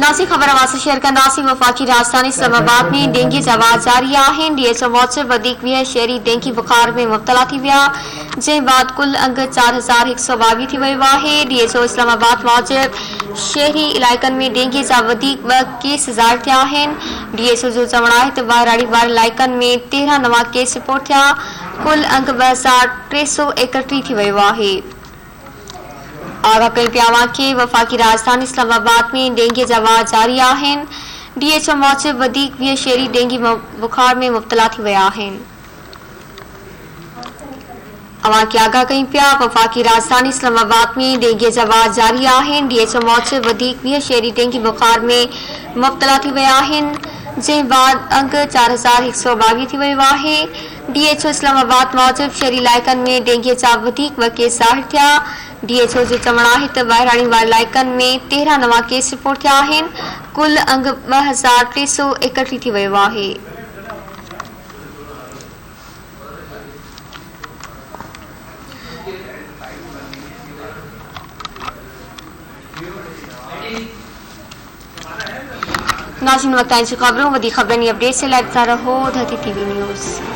नासिक खबर आवाज़ शेयर कंदासीं। वफ़ाक़ी राजधानी इस्लामाबाद में डेंगी जा वाक़ जारी आहिनि। DHO मूजिब वधीक 20 शहरी डेंगी बुखार में मुब्तला थी विया, जंहिं बाद कुल अंग 4122 थी वियो आहे। DHO इस्लामाबाद मूजिब शहरी इलाइक़नि में डेंगी जा वधीक 2 केस ज़ाहिर थिया आहिनि। DHO जो चवणु आहे त ॿाहिराड़ी वारनि इलाइक़नि में 13 नवां केस रिपोर्ट थिया। कुल अंग 2331 थी वियो आहे। आगाह कई पिया कि वफ़ाक़ी राजधानी इस्लामाबाद में डेंगी जा वाक़ जारी आहिनि। DHO मूजिब वधीक 20 शहरी डेंगी बुखार में मुब्तला थी विया आहिनि। आगाह कई पिया वफ़ाक़ी राजधानी इस्लामाबाद में डेंगी जा वाक़ जारी आहिनि। DHO मूजिब वधीक 20 शहरी डेंगी बुखार में मुब्तला थी विया आहिनि, जंहिं बाद अंग 4122 थी वियो आहे। DHO इस्लामाबाद मूजिब शहरी इलाइक़नि में डेंगी जा वधीक 2 केस ज़ाहिर थिया। DHO जो चवणु आहे त ॿाहिराड़ी वारनि इलाइक़नि में 13 नवां केस रिपोर्ट थिया आहिनि। कुल अंग 2331 थी वियो आहे। नाज़रीन, वक़्त जी ख़बरों वधी ख़बरनि अपडेट से लाइव था रहो धरती TV न्यूज़।